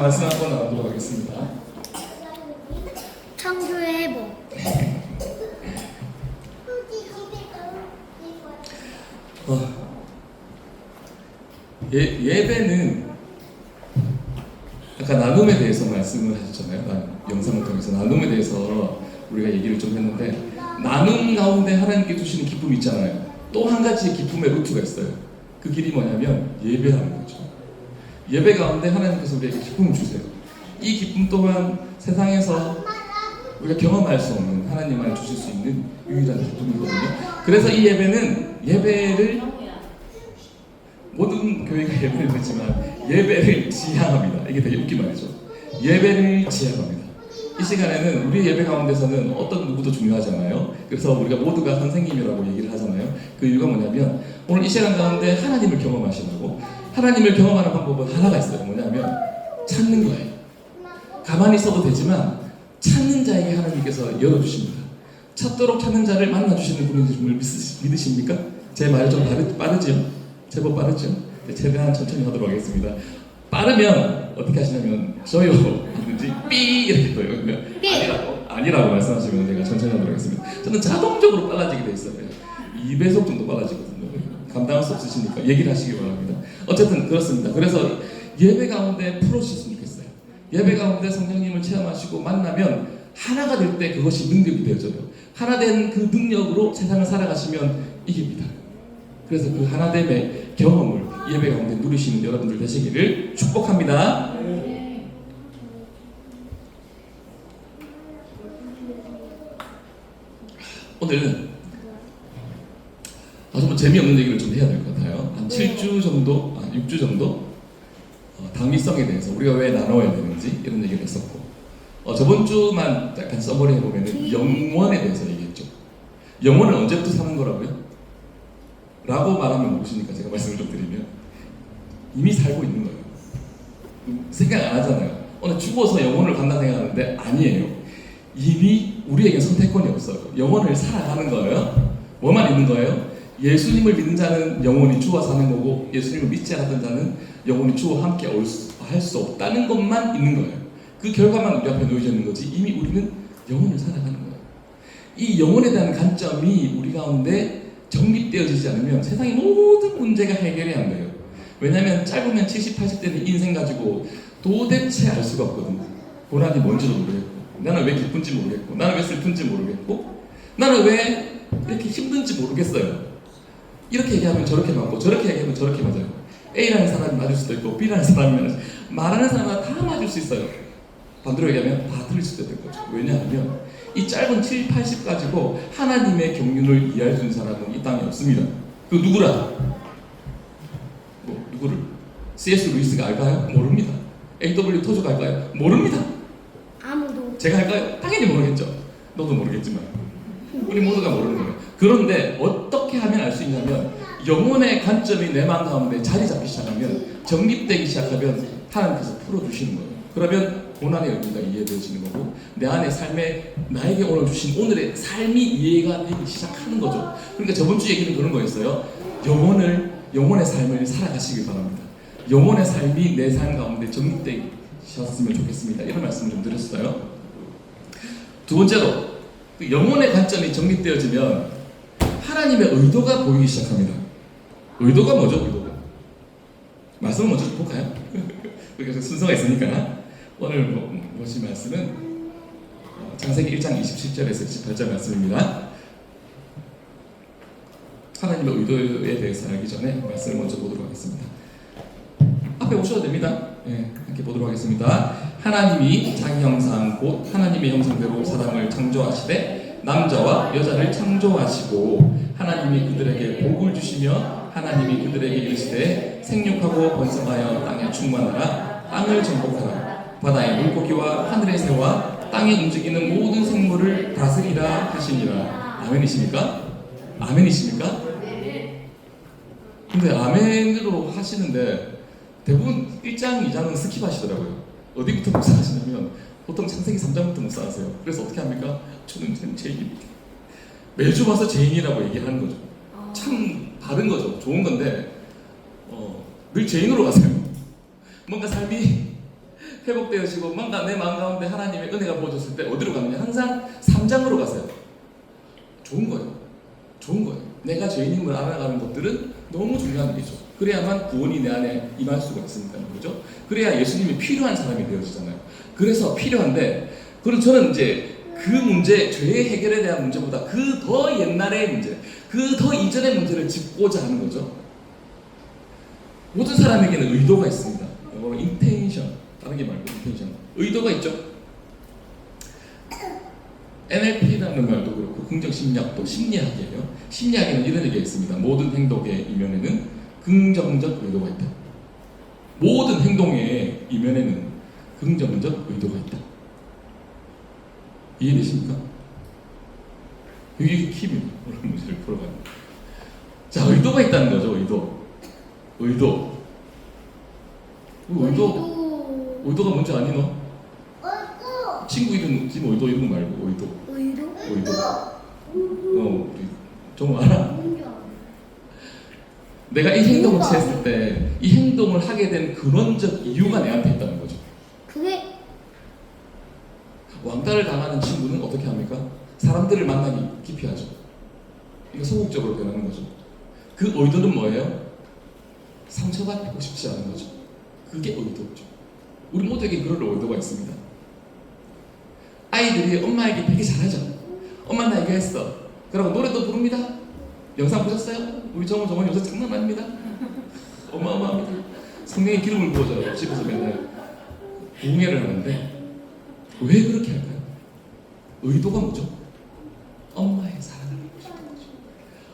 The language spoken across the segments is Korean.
말씀 한번 나누도록 하겠습니다. 창조의 회복. 예배는 아까 나눔에 대해서 말씀을 하셨잖아요. 영상을 통해서 나눔에 대해서 우리가 얘기를 좀 했는데, 나눔 가운데 하나님께 주시는 기쁨이 있잖아요. 또 한 가지 기쁨의 루트가 있어요. 그 길이 뭐냐면 예배하는 거죠. 예배 가운데 하나님께서 우리에게 기쁨을 주세요. 이 기쁨 또한 세상에서 우리가 경험할 수 없는, 하나님만 주실 수 있는 유일한 기쁨이거든요. 그래서 이 예배를 모든 교회가 예배를 드리지만 예배를 지향합니다. 이게 되게 웃긴 말이죠. 예배를 지향합니다. 이 시간에는 우리 예배 가운데서는 어떤 누구도 중요하잖아요. 그래서 우리가 모두가 선생님이라고 얘기를 하잖아요. 그 이유가 뭐냐면 오늘 이 시간 가운데 하나님을 경험하시라고. 하나님을 경험하는 방법은 하나가 있어요. 뭐냐면 찾는 거예요. 가만히 있어도 되지만 찾는 자에게 하나님께서 열어주십니다. 찾도록 찾는 자를 만나주시는 분인 줄 믿으십니까? 제 말이 좀 빠르죠? 제법 빠르죠? 최대한 천천히 하도록 하겠습니다. 빠르면 어떻게 하시냐면 저요 하든지 삐 이렇게 보여요. 아니라고 말씀하시면 제가 천천히 하도록 하겠습니다. 저는 자동적으로 빨라지게 돼 있어요. 2배속 정도 빨라지거든요. 감당할 수 없으시니까 얘기를 하시기 바랍니다. 어쨌든 그렇습니다. 그래서 예배 가운데 풀어주셨으면 좋겠어요. 예배 가운데 성령님을 체험하시고 만나면 하나가 될 때 그것이 능력이 되어져요. 하나 된 그 능력으로 세상을 살아가시면 이깁니다. 그래서 그 하나됨의 경험을 예배 가운데 누리시는 여러분들 되시기를 축복합니다. 오늘은 좀 재미없는 얘기를 좀 해야 될 것 같아요. 한 7주 정도, 6주 정도 당위성에 대해서 우리가 왜 나눠야 되는지 이런 얘기를 했었고, 저번 주만 약간 써머리 해보면 영원에 대해서 얘기했죠. 영원은 언제부터 사는 거라고요? 라고 말하면 모르시니까 제가 말씀을 좀 드리면 이미 살고 있는 거예요. 생각 안 하잖아요. 오늘 죽어서 영혼을 간다 생각하는데 아니에요. 이미 우리에게 선택권이 없어요. 영혼을 살아가는 거예요. 뭐만 있는 거예요? 예수님을 믿는 자는 영혼이 주와 사는 거고, 예수님을 믿지 않았던 자는 영혼이 주와 함께 할 수 없다는 것만 있는 거예요. 그 결과만 우리 앞에 놓여져 있는 거지 이미 우리는 영혼을 살아가는 거예요. 이 영혼에 대한 관점이 우리 가운데 정립되어지지 않으면 세상의 모든 문제가 해결이 안 돼요. 왜냐하면 짧으면 70, 80대는 인생 가지고 도대체 알 수가 없거든요. 고난이 뭔지도 모르겠고, 나는 왜 기쁜지 모르겠고, 나는 왜 슬픈지 모르겠고, 나는 왜 이렇게 힘든지 모르겠어요. 이렇게 얘기하면 저렇게 맞고 저렇게 얘기하면 저렇게 맞아요. A라는 사람이 맞을 수도 있고 B라는 사람이 말하는 사람마다 다 맞을 수 있어요. 반대로 얘기하면 다 틀릴 수도 있는 거죠. 왜냐하면 이 짧은 7, 80 가지고 하나님의 경륜을 이해할 수 있는 사람은 이 땅에 없습니다. 그 누구라? 누구를? C.S. 루이스가 알까요? 모릅니다. A.W. 토저가 알까요? 모릅니다. 아무도. 제가 할까요? 당연히 모르겠죠. 너도 모르겠지만 우리 모두가 모르는 거예요. 그런데 어떻게 하면 알 수 있냐면 영혼의 관점이 내 마음 가운데 자리 잡기 시작하면, 정립되기 시작하면 하나님께서 풀어주시는 거예요. 그러면 고난의 의미가 이해되어지는 거고, 내 안의 삶에 나에게 오늘 주신 오늘의 삶이 이해가 되기 시작하는 거죠. 그러니까 저번 주 얘기는 그런 거였어요. 영혼의 삶을 살아가시길 바랍니다. 영혼의 삶이 내 삶 가운데 정립되셨으면 좋겠습니다. 이런 말씀을 좀 드렸어요. 두 번째로, 영혼의 관점이 정립되어지면 하나님의 의도가 보이기 시작합니다. 의도가 뭐죠? 의도가? 말씀을 먼저 좀 볼까요? 그래서 순서가 있으니까 오늘 보실 말씀은 창세기 1장 27절에서 28절 말씀입니다. 하나님의 의도에 대해서 알기 전에 말씀을 먼저 보도록 하겠습니다. 앞에 오셔도 됩니다. 함께 보도록 하겠습니다. 하나님이 자기 형상 곧 하나님의 형상대로 사람을 창조하시되 남자와 여자를 창조하시고, 하나님이 그들에게 복을 주시며 하나님이 그들에게 이르시되 생육하고 번성하여 땅에 충만하라, 땅을 정복하라, 바다의 물고기와 하늘의 새와 땅에 움직이는 모든 생물을 다스리라 하시니라. 아멘이십니까? 아멘이십니까? 근데 아멘으로 하시는데 대부분 1장, 2장은 스킵하시더라고요. 어디부터 묵상하시냐면 보통 창세기 3장부터 묵상하세요. 그래서 어떻게 합니까? 저는 죄인입니다. 매주 와서 죄인이라고 얘기하는 거죠. 참 다른 거죠. 좋은 건데 늘 죄인으로 가세요. 뭔가 삶이 회복되어지고 뭔가 내 마음 가운데 하나님의 은혜가 부어졌을 때 어디로 가느냐? 항상 3장으로 가세요. 좋은 거예요. 좋은 거예요. 내가 죄인임을 알아가는 것들은 너무 중요한 일이죠. 그래야만 구원이 내 안에 임할 수가 있으니까 그죠? 그래야 예수님이 필요한 사람이 되어지잖아요. 그래서 필요한데, 그럼 저는 이제 그 문제, 죄의 해결에 대한 문제보다 그 더 옛날의 문제, 그 더 이전의 문제를 짚고자 하는 거죠. 모든 사람에게는 의도가 있습니다. 이거는 인텐션, 다른 게 말고 인텐션. 의도가 있죠. NLP라는 말도 그렇고 긍정심리학도 심리학이에요. 심리학에는 이런 얘기가 있습니다. 모든 행동의 이면에는 긍정적 의도가 있다. 모든 행동의 이면에는 긍정적 의도가 있다. 이해되십니까? 이게 킵입니다. 오늘 문제를 풀어가는. 자, 의도가 있다는 거죠. 의도가 뭔지 아니 너? 친구 이름 지금 의도 이런 거 말고 의도. 우리 좀 알아? 내가 이 행동을 취했을 때 이 행동을 하게 된 근원적 이유가 내한테 있다는 거죠. 그게 왕따를 당하는 친구는 어떻게 합니까? 사람들을 만나기 기피하죠. 이거 소극적으로 변하는 거죠. 그 의도는 뭐예요? 상처받고 싶지 않은 거죠. 그게 의도죠. 우리 모두에게 그런 의도가 있습니다. 아이들이 엄마에게 되게 잘하죠. 엄마 나 이거 했어. 그러고 노래도 부릅니다. 영상 보셨어요? 우리 정원 요새 장난 아닙니다. 어마어마합니다. 성령의 기름을 부어줘요. 집에서 맨날 공예를 하는데 왜 그렇게 할까요? 의도가 뭐죠? 엄마의 사랑을 받고 싶은 거죠.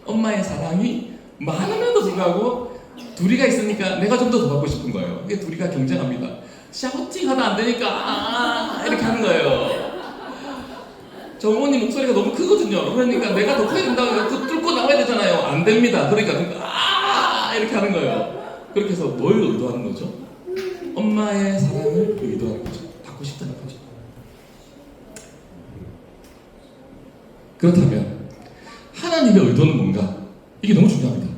엄마의 사랑이 많음에도 불구하고 둘이가 있으니까 내가 좀 더 받고 싶은 거예요. 그게 둘이가 경쟁합니다. 샤우팅하다 안 되니까 이렇게 하는 거예요. 정원님 목소리가 너무 크거든요. 그러니까 내가 더 커야 된다고 뚫고 나와야 되잖아요. 안 됩니다. 그러니까 이렇게 하는 거예요. 그렇게 해서 뭘 의도하는 거죠? 엄마의 사랑을 의도하는 거죠. 받고 싶다는 거죠. 그렇다면 하나님의 의도는 뭔가? 이게 너무 중요합니다.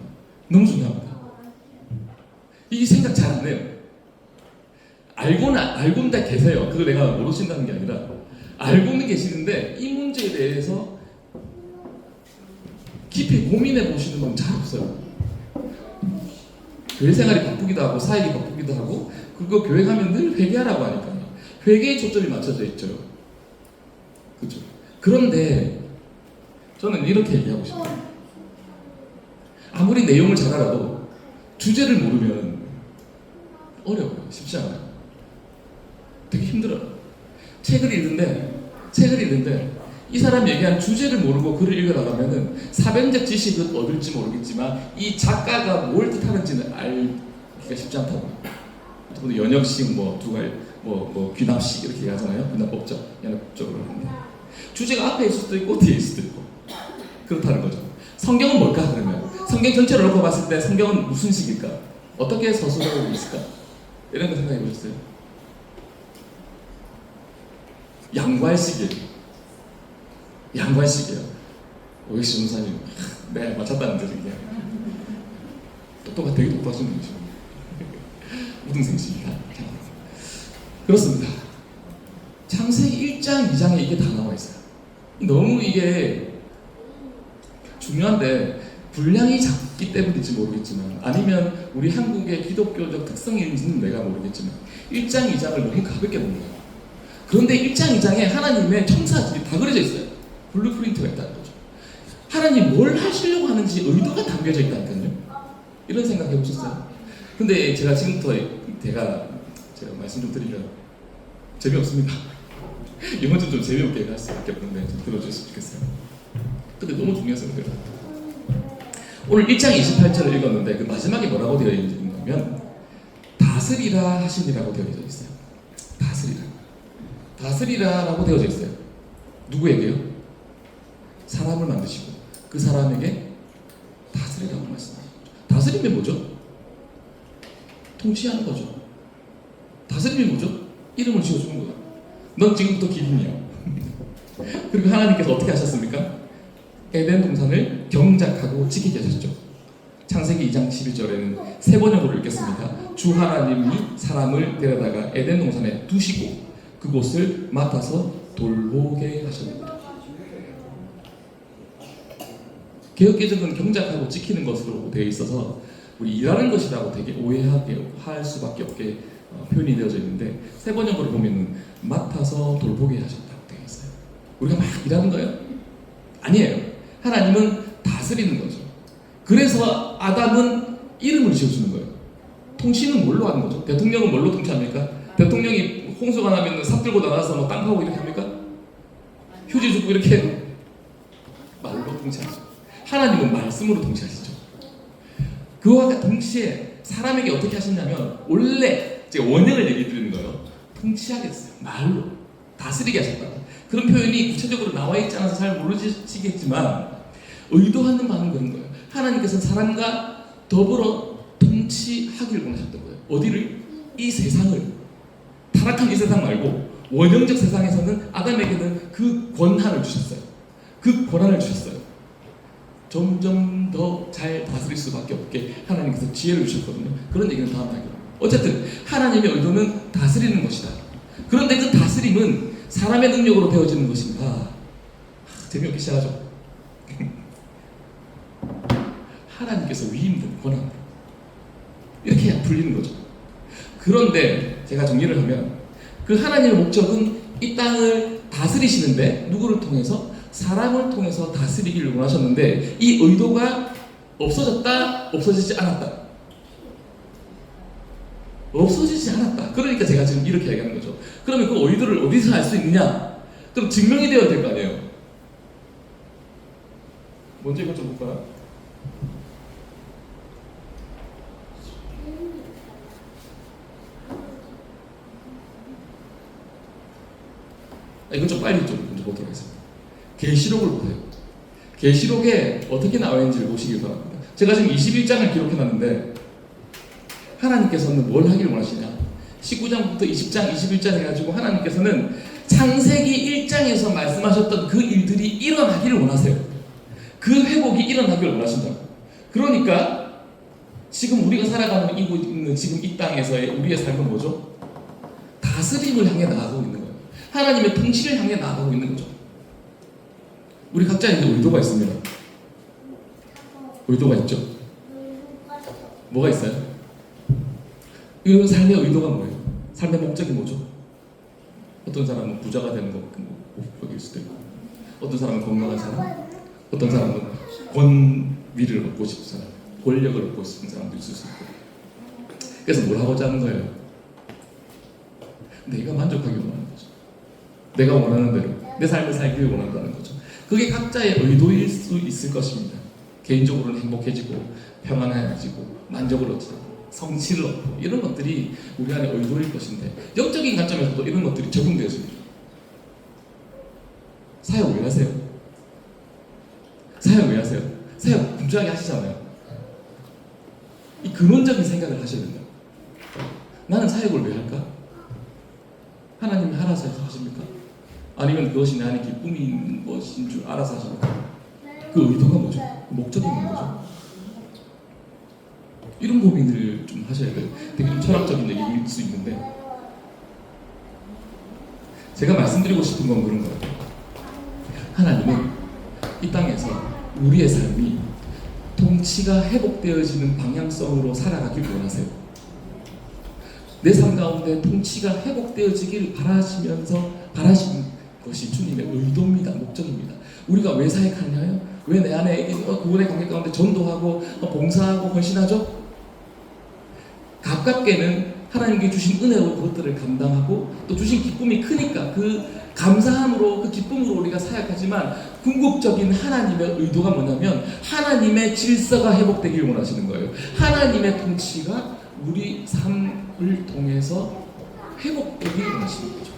너무 중요합니다. 이게 생각 잘 안 해요. 알고는 다 계세요. 그거 내가 모르신다는 게 아니라 알고는 계시는데 이 문제에 대해서 깊이 고민해 보시는 분 잘 없어요. 교회 생활이 바쁘기도 하고 사역이 바쁘기도 하고 그리고 교회 가면 늘 회개하라고 하니까요. 회개에 초점이 맞춰져 있죠. 그렇죠? 그런데 저는 이렇게 얘기하고 싶어요. 아무리 내용을 잘 알아도 주제를 모르면 어려워요. 쉽지 않아요. 되게 힘들어요. 책을 읽는데 이 사람이 얘기한 주제를 모르고 글을 읽어나가면은 사변적 지식은 얻을지 모르겠지만 이 작가가 뭘 뜻하는지는 알기가 쉽지 않다고. 또 연역식 귀납식 이렇게 얘기하잖아요. 귀납법적, 연역적으로 하는데 주제가 앞에 있을 수도 있고 뒤에 있을 수도 있고 그렇다는 거죠. 성경은 뭘까 그러면? 성경 전체를 놓고 봤을 때 성경은 무슨 식일까? 어떻게 서술하고 있을까? 이런 거 생각해 보셨어요? 양괄식이에요. 오익시 목사님, 네 맞췄다는 듯이 그냥 되게 똑똑하신 분이시고 우등생이시니까 그렇습니다. 창세기 1장, 2장에 이게 다 나와 있어요. 너무 이게 중요한데 분량이 작기 때문인지 모르겠지만 아니면 우리 한국의 기독교적 특성인지는 내가 모르겠지만 1장, 2장을 너무 가볍게 보는 거예요. 그런데 1장, 2장에 하나님의 청사진이 다 그려져 있어요. 블루프린트가 있다는 거죠. 하나님 뭘 하시려고 하는지 의도가 담겨져 있다니까요. 이런 생각 해보셨어요? 근데 제가 지금부터 제가 말씀 좀 드리면 재미없습니다. 이번 주 좀 재미없게 할 수밖에 없는데 좀 들어주셨으면 좋겠어요. 근데 너무 중요해서 그래요. 오늘 1장 28절을 읽었는데 그 마지막에 뭐라고 되어 있냐면 다스리라 하시니라고 되어 있어요. 다스리라라고 되어져 있어요. 누구에게요? 사람을 만드시고 그 사람에게 다스리라고 말씀하시죠. 다스림이 뭐죠? 통치하는 거죠. 다스림이 뭐죠? 이름을 지어주는 거예요. 넌 지금부터 기린이야. 그리고 하나님께서 어떻게 하셨습니까? 에덴 동산을 경작하고 지키게 하셨죠. 창세기 2장 11절에는 세 번역으로 읽겠습니다. 주 하나님이 사람을 데려다가 에덴 동산에 두시고 그곳을 맡아서 돌보게 하셨습니다. 개혁개정은 경작하고 지키는 것으로 되어 있어서 우리 일하는 것이라고 되게 오해하게 할 수밖에 없게 표현이 되어져 있는데 세 번역으로 보면은 맡아서 돌보게 하셨다고 되어 있어요. 우리가 막 일하는 거예요? 아니에요. 하나님은 다스리는 거죠. 그래서 아담은 이름을 지어주는 거예요. 통치는 뭘로 하는 거죠? 대통령은 뭘로 통치합니까? 대통령이 홍수가 나면 삽 들고 나가서 뭐 땅 파고 이렇게 합니까? 휴지 주고 이렇게 말로 통치하죠. 하나님은 말씀으로 통치하시죠. 그와 동시에 사람에게 어떻게 하셨냐면 원래 제가 원형을 얘기 드리는 거예요. 통치하겠어요. 말로 다스리게 하셨다. 그런 표현이 구체적으로 나와 있지 않아서 잘 모르시겠지만 의도하는 바는 그런 거예요. 하나님께서는 사람과 더불어 통치하기를 원하셨던 거예요. 어디를? 이 세상을. 타락한 이 세상 말고 원형적 세상에서는 아담에게는 그 권한을 주셨어요. 그 권한을 주셨어요. 점점 더 잘 다스릴 수밖에 없게 하나님께서 지혜를 주셨거든요. 그런 얘기는 다음 하기로. 어쨌든 하나님의 의도는 다스리는 것이다. 그런데 그 다스림은 사람의 능력으로 되어지는 것인가? 재미없기 시작하죠. 하나님께서 위임된 권한으로 이렇게 불리는 거죠. 그런데 제가 정리를 하면 그 하나님의 목적은 이 땅을 다스리시는데 누구를 통해서? 사람을 통해서 다스리기를 원하셨는데 이 의도가 없어졌다? 없어지지 않았다? 없어지지 않았다. 그러니까 제가 지금 이렇게 얘기하는 거죠. 그러면 그 의도를 어디서 알 수 있느냐? 그럼 증명이 되어야 될 거 아니에요. 먼저 이것 좀 볼까요? 이건 좀 빨리 좀 먼저 보도록 하겠습니다. 계시록을 보세요. 계시록에 어떻게 나와 있는지를 보시길 바랍니다. 제가 지금 21장을 기록해놨는데 하나님께서는 뭘 하기를 원하시냐? 19장부터 20장, 21장 해가지고 하나님께서는 창세기 1장에서 말씀하셨던 그 일들이 일어나기를 원하세요. 그 회복이 일어나기를 원하신다고. 그러니까 지금 우리가 살아가고 있는 지금 이 땅에서의 우리의 삶은 뭐죠? 다스림을 향해 나아가고 있는 거예요. 하나님의 통치를 향해 나아가고 있는 거죠. 우리 각자에게 의도가 있습니다. 의도가 있죠? 뭐가 있어요? 이런 삶의 의도가 뭐예요? 삶의 목적이 뭐죠? 어떤 사람은 부자가 되는 목적일 수도 있고, 어떤 사람은 건강한 사람, 어떤 사람은 권위를 얻고 싶은 사람, 권력을 얻고 싶은 사람도 있을 수 있고. 그래서 뭘 하고자 하는 거예요? 내가 만족하기 원하는 거죠. 내가 원하는 대로 내 삶을 살기를 원한다는 거죠. 그게 각자의 의도일 수 있을 것입니다. 개인적으로는 행복해지고 평안해지고 만족을 얻고 성취를 얻고 이런 것들이 우리 안에 의도일 것인데 영적인 관점에서도 이런 것들이 적용되어집니다. 사역 왜 하세요? 사역 왜 하세요? 사역 분주하게 하시잖아요. 이 근원적인 생각을 하셔야 된다. 나는 사역을 왜 할까? 하나님이 알아서 하십니까? 아니면 그것이 내 안에 기쁨인 것인 줄 알아서 하십니까? 그 의도가 뭐죠? 목적이 있는 거죠. 이런 고민을 좀 하셔야 돼요. 되게 좀 철학적인 얘기일 수 있는데 제가 말씀드리고 싶은 건 그런 거예요. 하나님은 이 땅에서 우리의 삶이 통치가 회복되어지는 방향성으로 살아가길 원하세요. 내 삶 가운데 통치가 회복되어지길 바라시는 것이 주님의 의도입니다. 목적입니다. 우리가 왜 사역하냐요? 왜 내 안에 그분의 관계 가운데 전도하고 봉사하고 헌신하죠? 가깝게는 하나님께 주신 은혜로 그것들을 감당하고 또 주신 기쁨이 크니까 그 감사함으로 그 기쁨으로 우리가 사역하지만 궁극적인 하나님의 의도가 뭐냐면 하나님의 질서가 회복되길 원하시는 거예요. 하나님의 통치가 우리 삶을 통해서 회복되길 원하시는 거죠.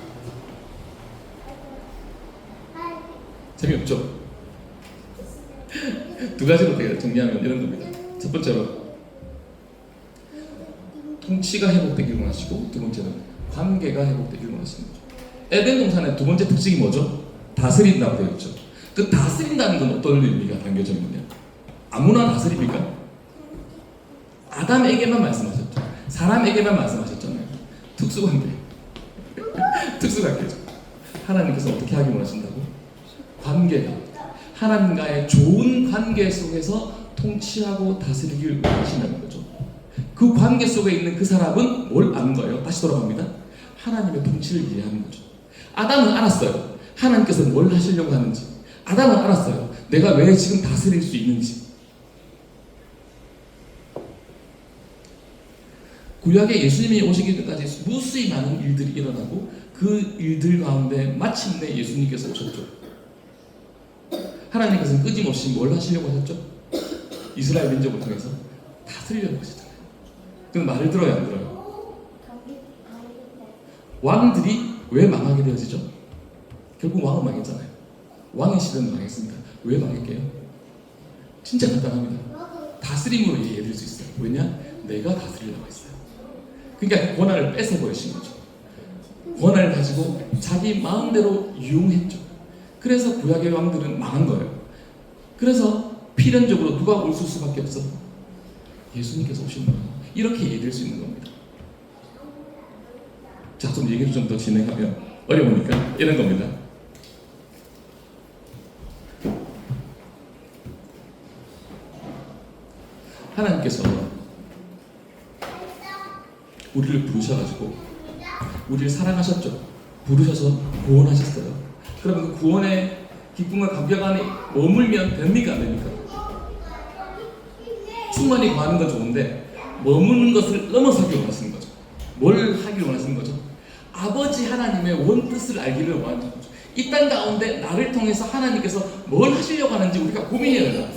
재미없죠? 두 가지로 정리하면 이런 겁니다. 첫 번째로 통치가 회복되길 원하시고 두 번째는 관계가 회복되길 원하시는 거죠. 에덴 동산의 두 번째 특징이 뭐죠? 다스린다고 되어 있죠. 그 다스린다는 건 어떤 의미가 담겨져 있느냐? 아무나 다스립니까? 아담에게만 말씀하셨죠. 사람에게만 말씀하셨잖아요. 특수관계. 특수관계죠. 하나님께서 어떻게 하기 원하신다고? 관계가 하나님과의 좋은 관계 속에서 통치하고 다스리길 원하신다는 거죠. 그 관계 속에 있는 그 사람은 뭘 아는 거예요? 다시 돌아갑니다. 하나님의 통치를 이해하는 거죠. 아담은 알았어요. 하나님께서 뭘 하시려고 하는지. 아담은 알았어요. 내가 왜 지금 다스릴 수 있는지. 구약에 예수님이 오시기 전까지 무수히 많은 일들이 일어나고 그 일들 가운데 마침내 예수님께서 오셨죠. 하나님께서는 끊임없이 뭘 하시려고 하셨죠? 이스라엘 민족을 통해서 다스리려고 하시잖아요. 그럼 말을 들어요, 안 들어요? 왕들이 왜 망하게 되어지죠? 결국 왕은 망했잖아요. 왕의 시대는 망했습니다. 왜 망했게요? 진짜 간단합니다. 다스림으로 이해해드릴 수 있어요. 왜냐? 내가 다스리려고 했어요. 그러니까 권한을 뺏어버리신 거죠. 권한을 가지고 자기 마음대로 이용했죠. 그래서 구약의 왕들은 망한 거예요. 그래서 필연적으로 누가 올 수밖에 없어? 예수님께서 오신 거예요. 이렇게 이해될 수 있는 겁니다. 자, 좀 얘기를 좀 더 진행하면 어려우니까 이런 겁니다. 하나님께서 우리를 부르셔가지고 우리를 사랑하셨죠. 부르셔서 구원하셨어요. 그럼 그 구원의 기쁨과 감격 안에 머물면 됩니까? 안 됩니까? 충만히 구하는 건 좋은데 머무는 것을 넘어서기 원하시는 거죠. 뭘 하기를 원하시는 거죠? 아버지 하나님의 원뜻을 알기를 원하는 거죠. 이 땅 가운데 나를 통해서 하나님께서 뭘 하시려고 하는지 우리가 고민해야 된다.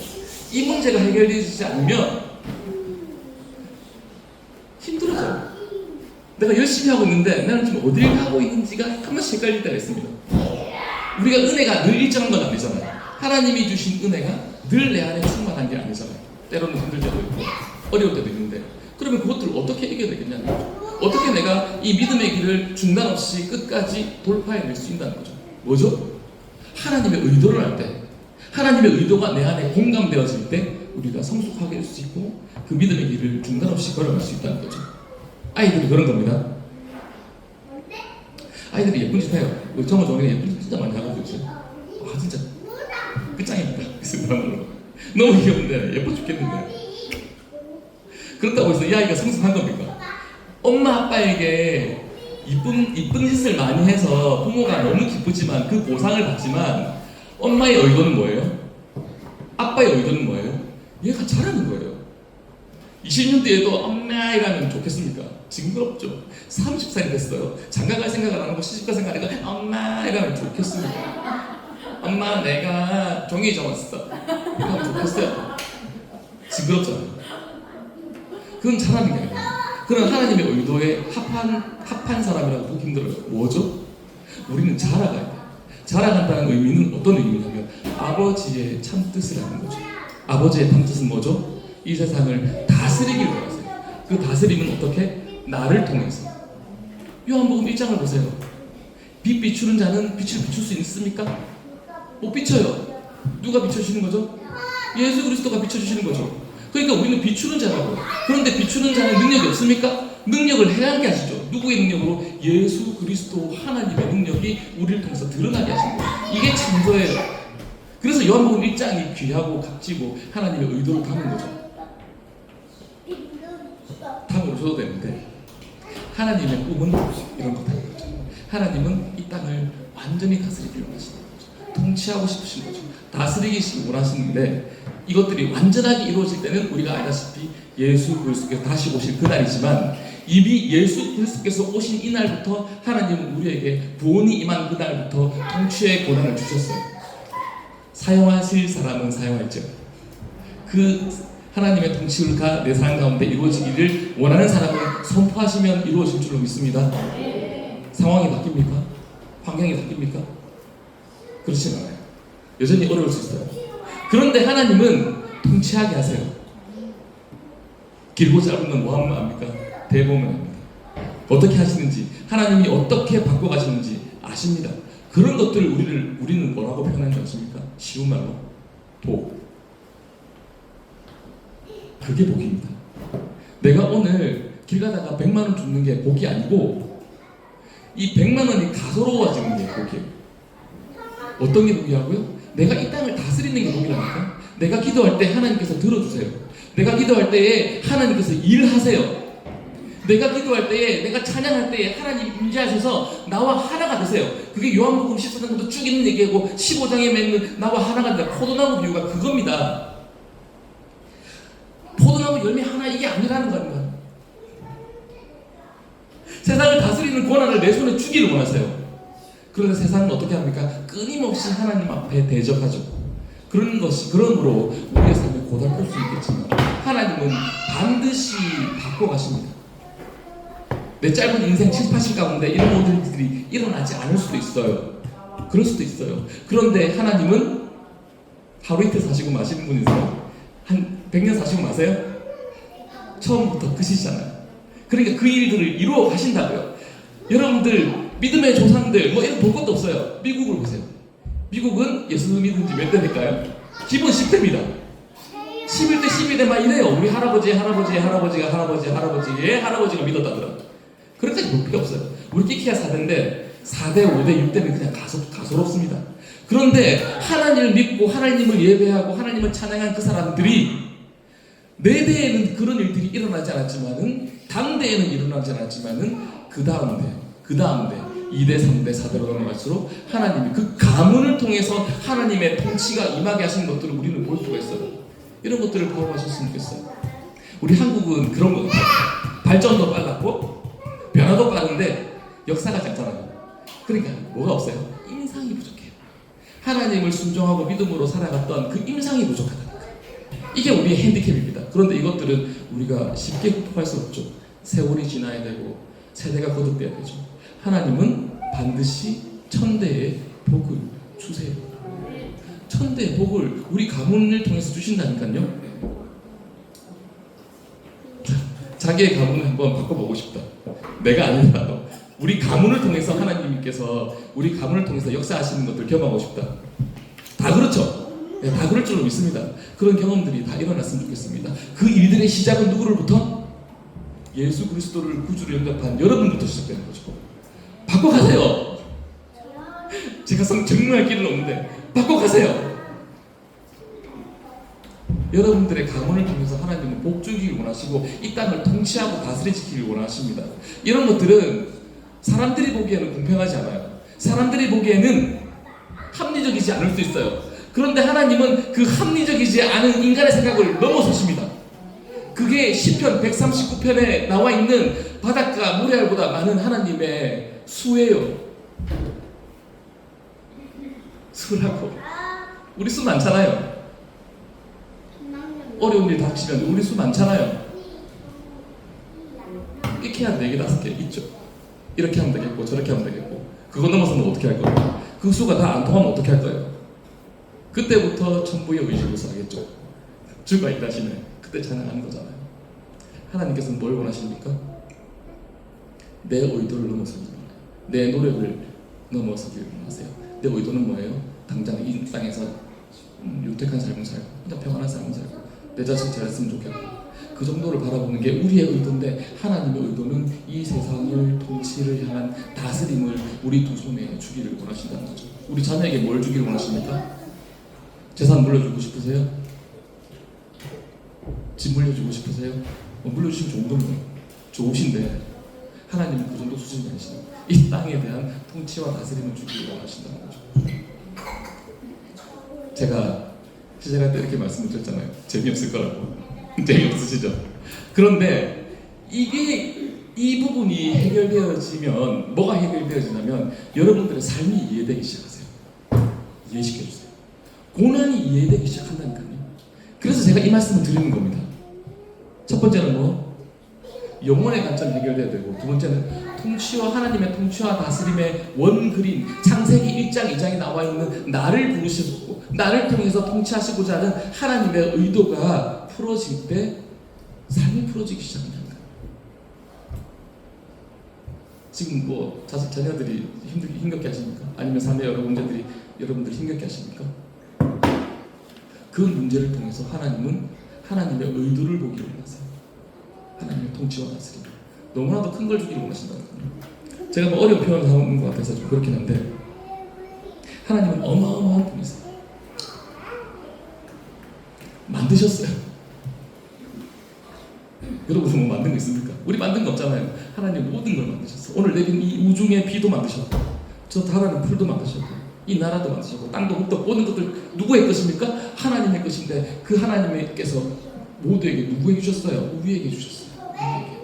이 문제가 해결되지 않으면 힘들어져요. 내가 열심히 하고 있는데 나는 지금 어디를 가고 있는지가 한 번씩 헷갈릴 때가 있습니다. 우리가 은혜가 늘 일정한 건 아니잖아요. 하나님이 주신 은혜가 늘 내 안에 충만한 게 아니잖아요. 때로는 힘들 때도 있고 어려울 때도 있는데 그러면 그것들을 어떻게 이겨내겠냐는 거죠. 어떻게 내가 이 믿음의 길을 중단 없이 끝까지 돌파해낼 수 있다는 거죠. 뭐죠? 하나님의 의도를 알 때, 하나님의 의도가 내 안에 공감되어질 때 우리가 성숙하게 될 수 있고 그 믿음의 길을 중단 없이 걸어갈 수 있다는 거죠. 아이들이 그런 겁니다. 아이들이 예쁜 짓 해요. 우리 정호 종이는 예쁜 짓 진짜 많이 하고 있어요. 아 진짜 끝장입니다. 너무 귀여운데 예뻐 죽겠는데. 그렇다고 해서 이 아이가 성숙한 겁니까? 엄마 아빠에게 이쁜 짓을 많이 해서 부모가 너무 기쁘지만 그 보상을 받지만 엄마의 의도는 뭐예요? 아빠의 의도는 뭐예요? 얘가 잘하는 거예요. 20년 뒤에도 엄마 이라면 좋겠습니까? 징그럽죠. 30살이 됐어요. 장가갈 생각을 안 하고 시집갈 생각하니까 엄마 이라면 좋겠습니까? 엄마 내가 종이 접었어 이러면 좋겠어요. 징그럽잖아요. 그건 잘하는 게 아니에요. 그런 하나님의 의도에 합한 사람이라고 보기 힘들어요. 뭐죠? 우리는 자라가야 돼요. 자라간다는 의미는 어떤 의미냐면 아버지의 참뜻을 하는 거죠. 아버지의 참뜻은 뭐죠? 이 세상을 다스리길 원하세요. 그 다스림은 어떻게? 나를 통해서. 요한복음 1장을 보세요. 빛 비추는 자는 빛을 비출 수 있습니까? 못 비춰요. 누가 비춰주시는 거죠? 예수 그리스도가 비춰주시는 거죠. 그러니까 우리는 비추는 자라고. 그런데 비추는 자는 능력이 없습니까? 능력을 해양케 하시죠. 누구의 능력으로? 예수 그리스도 하나님의 능력이 우리를 통해서 드러나게 하신 거예요. 이게 창조예요. 그래서 요한복음 1장이 귀하고 값지고 하나님의 의도를 담은 거죠. 담으셔도 되는데 하나님의 꿈은 이런 거다는 거죠. 하나님은 이 땅을 완전히 다스리기를 원하시는 거죠. 통치하고 싶으신 거죠. 다스리기 원하시는데 이것들이 완전하게 이루어질 때는 우리가 알다시피 예수 그리스도께서 다시 오실 그날이지만 이미 예수 그리스도께서 오신 이날부터 하나님은 우리에게 구원이 임한 그날부터 통치의 권한을 주셨어요. 사용하실 사람은 사용할지어 그 하나님의 통치가 내 삶 가운데 이루어지기를 원하는 사람은 선포하시면 이루어질 줄로 믿습니다. 상황이 바뀝니까? 환경이 바뀝니까? 그렇진 않아요. 여전히 어려울 수 있어요. 그런데 하나님은 통치하게 하세요. 길고 짧은 건 뭐 하면 압니까? 대보면 압니다. 어떻게 하시는지, 하나님이 어떻게 바꿔가시는지 아십니다. 그런 것들을 우리는 뭐라고 표현하는 줄 아십니까? 쉬운 말로 복. 그게 복입니다. 내가 오늘 길 가다가 100만 원 줍는 게 복이 아니고 이 100만 원이 가소로워지는 게 복이에요. 어떤 게 복이라고요? 내가 이 땅을 다스리는 게 복이라니까. 내가 기도할 때 하나님께서 들어주세요. 내가 기도할 때에 하나님께서 일하세요. 내가 기도할 때에, 내가 찬양할 때에 하나님 임재하셔서 나와 하나가 되세요. 그게 요한복음 14장부터 쭉 있는 얘기고 15장에 맺는 나와 하나가 된다. 포도나무 비유가 그겁니다. 포도나무 열매 하나 이게 아니라는 겁니다. 세상을 다스리는 권한을 내 손에 주기를 원하세요. 그러나 세상은 어떻게 합니까? 끊임없이 하나님 앞에 대적하죠. 그러므로 우리의 삶에 고달플 수 있겠지만 하나님은 반드시 바꿔가십니다. 내 짧은 인생 7, 80 가운데 이런 모든 일들이 일어나지 않을 수도 있어요. 그럴 수도 있어요. 그런데 하나님은 하루 이틀 사시고 마시는 분이세요. 한 100년 사시고 마세요? 처음부터 끝이잖아요. 그러니까 그 일들을 이루어 가신다고요. 여러분들 믿음의 조상들 뭐 이런 볼 것도 없어요. 미국을 보세요. 미국은 예수 믿은 지 몇 대일까요? 기본 10대입니다. 11대 12대 막 이래요. 우리 할아버지의 할아버지가 믿었다더라. 그렇게까지 볼 필요 없어요. 우리 끼키야 4대인데 4대, 5대, 6대는 그냥 가소롭습니다. 그런데 하나님을 믿고 하나님을 예배하고 하나님을 찬양한 그 사람들이 내 대에는 그런 일들이 일어나지 않았지만은 당대에는 일어나지 않았지만은 그 다음 대 2대, 3대, 4대로 넘어갈수록 하나님이 그 가문을 통해서 하나님의 통치가 임하게 하신 것들을 우리는 볼 수가 있어요. 이런 것들을 경험하셨으면 좋겠어요. 우리 한국은 그런 것 같아요. 발전도 빨랐고 변화도 빠른데 역사가 짧잖아요. 그러니까 뭐가 없어요? 임상이 부족해요. 하나님을 순종하고 믿음으로 살아갔던 그 임상이 부족하다니까. 이게 우리의 핸디캡입니다. 그런데 이것들은 우리가 쉽게 극복할 수 없죠. 세월이 지나야 되고 세대가 거듭돼야 되죠. 하나님은 반드시 천대의 복을 주세요. 천대의 복을 우리 가문을 통해서 주신다니까요. 자기의 가문을 한번 바꿔보고 싶다. 내가 아니더라도 우리 가문을 통해서 하나님께서 우리 가문을 통해서 역사하시는 것들 경험하고 싶다. 다 그렇죠. 네, 다 그럴 줄로 믿습니다. 그런 경험들이 다 일어났으면 좋겠습니다. 그 일들의 시작은 누구로부터? 예수 그리스도를 구주로 영접한 여러분부터 시작되는 거죠. 바꿔가세요. 제가 정말 길은 없는데 바꿔가세요. 여러분들의 가문을 통해서 하나님은 복 주기를 원하시고 이 땅을 통치하고 다스리시기를 원하십니다. 이런 것들은 사람들이 보기에는 공평하지 않아요. 사람들이 보기에는 합리적이지 않을 수 있어요. 그런데 하나님은 그 합리적이지 않은 인간의 생각을 넘어서십니다. 그게 시편 139편에 나와 있는 바닷가 모래알보다 많은 하나님의 수예요. 수라고. 우리 수 많잖아요. 어려운 일 닥치면 우리 수 많잖아요. 이렇게 한 4개, 5개 있죠. 이렇게 하면 되겠고 저렇게 하면 되겠고 그거 넘어서면 어떻게 할 거예요? 그 수가 다 안 통하면 어떻게 할 거예요? 그때부터 천부의 의식으로서 하겠죠. 주가 있다시네. 그때 찬양하는 거잖아요. 하나님께서는 뭘 원하십니까? 내 의도를 넘어서기를 원해요. 내 노력을 넘어서기를 원하세요. 내 의도는 뭐예요? 당장 이 땅에서 유택한 삶을 살고 그냥 평안한 삶을 살고 내 자식 잘했으면 좋겠고 그 정도를 바라보는 게 우리의 의도인데 하나님의 의도는 이 세상을 통치를 향한 다스림을 우리 두 손에 주기를 원하신다는 거죠. 우리 자녀에게 뭘 주기를 원하십니까? 재산 물려주고 싶으세요? 집 물려주고 싶으세요? 물려주시면 좋은 겁니다. 좋으신데 하나님은 그 정도 수준이 아니시죠. 이 땅에 대한 통치와 다스림을 주기를 원하신다는 거죠. 제가 시작할 때 이렇게 말씀을 드렸잖아요. 재미없을 거라고. 재미없으시죠? 그런데 이 부분이 해결되어지면 뭐가 해결되어지냐면 여러분들의 삶이 이해되기 시작하세요. 이해시켜주세요. 고난이 이해되기 시작한다니까요. 그래서 제가 이 말씀을 드리는 겁니다. 첫 번째는 뭐? 영혼의 관점 해결돼야 되고 두 번째는 통치와 하나님의 통치와 다스림의 원그림 창세기 1장 2장에 나와 있는 나를 부르시고 나를 통해서 통치하시고자 하는 하나님의 의도가 풀어질 때 삶이 풀어지기 시작합니다. 지금 뭐 자녀들이 힘겹게 하십니까? 아니면 삶의 여러 문제들이 여러분들이 힘겹게 하십니까? 그 문제를 통해서 하나님은 하나님의 의도를 보기를 원하세요. 하나님의 통치와 다스림. 너무나도 큰 걸 주기를 원하신다는 거예요. 제가 뭐 어려운 표현을 하는 것 같아서 좀 그렇긴 한데 하나님은 어마어마한 분이세요. 만드셨어요. 여러분 뭐 만든 거 있습니까? 우리 만든 거 없잖아요. 하나님 모든 걸 만드셨어요. 오늘 내린 이 우중의 비도 만드셨고 저 달아는 풀도 만드셨고 이 나라도 만드셨고 땅도 흙도 모든 것들 누구의 것입니까? 하나님의 것인데 그 하나님께서 모두에게 누구에게 주셨어요? 우리에게 주셨어요. 우리에게.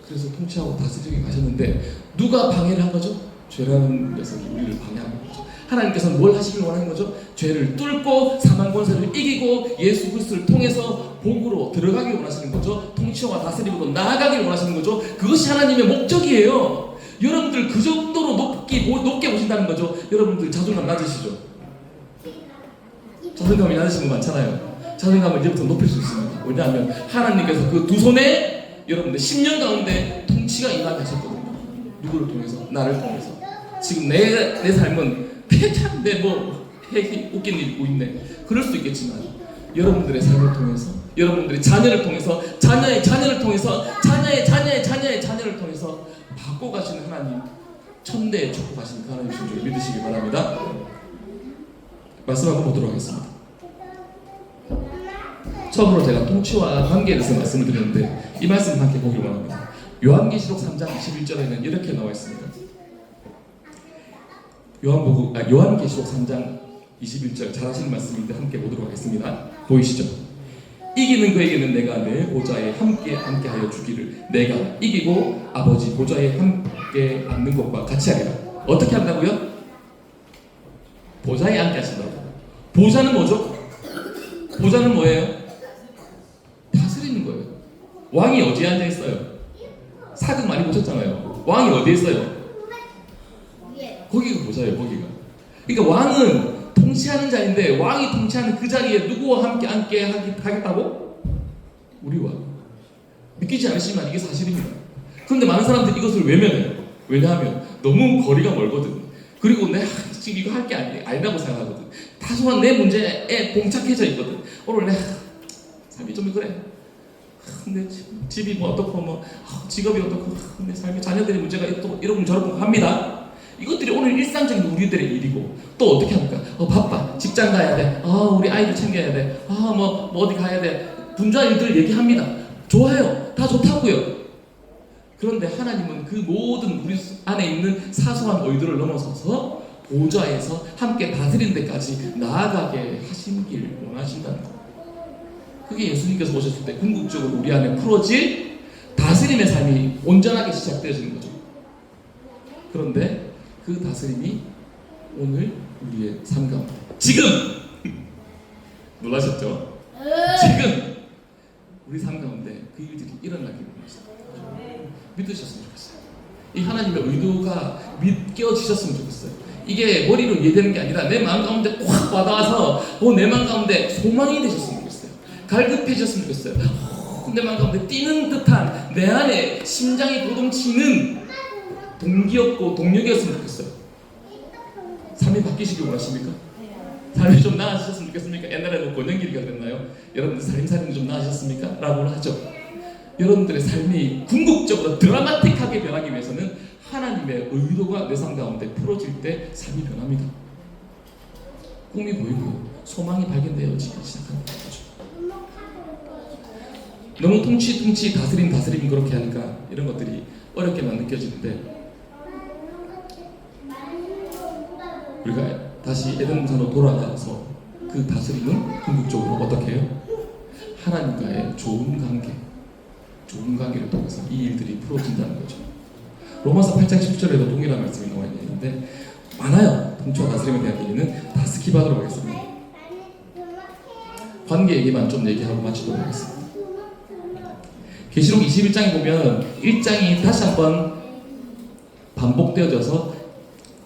그래서 통치하고 다스리게 가셨는데 누가 방해를 한 거죠? 죄라는 녀석이 우리를 방해하는 거죠. 하나님께서는 뭘 하시길 원하는 거죠? 죄를 뚫고 사망 권세를 이기고 예수 그리스도를 통해서 복으로 들어가길 원하시는 거죠. 통치와 다스림으로 나아가길 원하시는 거죠. 그것이 하나님의 목적이에요. 여러분들 그 정도로 높게 보신다는 거죠. 여러분들 자존감 낮으시죠? 자존감이 낮으신 분 많잖아요. 자존감을 이제부터 높일 수 있습니다. 왜냐하면 하나님께서 그 두 손에 여러분들 10년 가운데 통치가 임하게 하셨거든요. 누구를 통해서? 나를 통해서. 지금 내 삶은 참 뭐 웃긴 일이 있고 있네. 그럴 수도 있겠지만 여러분들의 삶을 통해서 여러분들의 자녀를 통해서 자녀의 자녀를 통해서 자녀의 자녀를 통해서 바꿔가시는 하나님 천대에 축복하시는 그 하나님이신 줄 믿으시기 바랍니다. 말씀 한번 보도록 하겠습니다. 처음으로 제가 통치와 관계에 대해서 말씀을 드렸는데 이 말씀 함께 보기를 원합니다. 요한계시록 3장 21절에는 이렇게 나와 있습니다. 요한계시록 3장 21절 잘 하시는 말씀인데 함께 보도록 하겠습니다. 보이시죠? 이기는 그에게는 내가 내 보좌에 함께 앉게하여 주기를 내가 이기고 아버지 보좌에 함께 앉는 것과 같이 하리라. 어떻게 한다고요? 보좌에 앉게 하신다고. 보좌는 뭐죠? 보좌는 뭐예요? 다스리는 거예요. 왕이 어디에 앉아 있어요? 사극 많이 보셨잖아요. 왕이 어디에 있어요? 거기가 보좌예요. 거기가. 그러니까 왕은 통치하는 자인데 왕이 통치하는 그 자리에 누구와 함께 앉게 하겠다고? 우리와. 믿기지 않으시면 이게 사실입니다. 그런데 많은 사람들이 이것을 외면해요. 왜냐하면 너무 거리가 멀거든. 그리고 내가 지금 이거 할 게 아니라고 생각하거든. 다소한 내 문제에 봉착해져 있거든. 오늘 내 삶이 좀 그래. 내 집이 뭐 어떻고 뭐 직업이 어떻고 내 삶의 자녀들의 문제가 또 이러고 저러고 합니다. 이것들이 오늘 일상적인 우리들의 일이고 또 어떻게 합니까? 바빠. 직장 가야 돼. 우리 아이들 챙겨야 돼. 뭐 어디 가야 돼. 분주한 일들을 얘기합니다. 좋아요. 다 좋다고요. 그런데 하나님은 그 모든 우리 안에 있는 사소한 의들을 넘어서서 보좌에서 함께 다스리는 데까지 나아가게 하시길 원하신다는 거예요. 그게 예수님께서 오셨을 때 궁극적으로 우리 안에 풀어질 다스림의 삶이 온전하게 시작되어지는 거죠. 그런데 그 다스림이 오늘 우리의 삶 가운데 지금 놀라셨죠? 지금 우리 삶 가운데 그 일들이 일어나기를 원하십니다. 믿으셨으면 좋겠어요. 이 하나님의 의도가 믿겨지셨으면 좋겠어요. 이게 머리로 이해되는 게 아니라 내 마음 가운데 확 와닿아서 내 마음 가운데 소망이 되셨으면 좋겠어요. 갈급해졌으면 좋겠어요. 내 마음 가운데 뛰는 듯한 내 안에 심장이 도동치는 동기였고 동력이었으면 좋겠어요. 삶이 바뀌시길 원하십니까? 삶이 좀 나아지셨으면 좋겠습니까? 옛날에 뭐 권영길이가 그랬나요? 여러분들 삶이 좀 나아지셨습니까? 라고 하죠. 여러분들의 삶이 궁극적으로 드라마틱하게 변하기 위해서는 하나님의 의도가 내 삶 가운데 풀어질 때 삶이 변합니다. 꿈이 보이고 소망이 발견되어지기 시작하는 거죠. 너무 통치 다스림 그렇게 하니까 이런 것들이 어렵게만 느껴지는데 우리가 다시 에덴 동산으로 돌아가서 그 다스림은 궁극적으로 어떻게 해요? 하나님과의 좋은 관계를 통해서 이 일들이 풀어진다는 거죠. 로마서 8장 10절에도 동일한 말씀이 나와 있는데 많아요. 통치와 다스림에 대한 얘기는 다 스킵하도록 하겠습니다. 관계 얘기만 좀 얘기하고 마치도록 하겠습니다. 계시록 21장에 보면 1장이 다시 한번 반복되어져서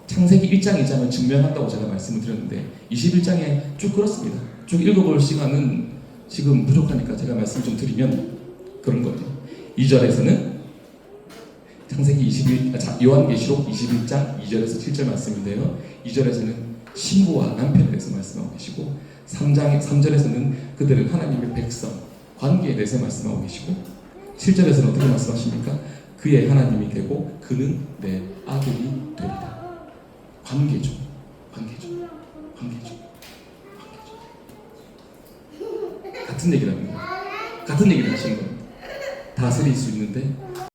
창세기 1장, 2장을 증명한다고 제가 말씀을 드렸는데 21장에 쭉 그렇습니다. 쭉 읽어볼 시간은 지금 부족하니까 제가 말씀 좀 드리면 그런 거예요. 2절에서는 요한계시록 21장 2절에서 7절 말씀인데요. 2절에서는 신부와 남편에 대해서 말씀하고 계시고 3절에서는 그들은 하나님의 백성, 관계에 대해서 말씀하고 계시고 7절에서는 어떻게 말씀하십니까? 그의 하나님이 되고 그는 내 아들이 되리라. 관계죠. 관계죠. 관계죠. 관계죠. 같은 얘기를 합니다. 같은 얘기를 하시는 겁니다. 다스릴 수 있는데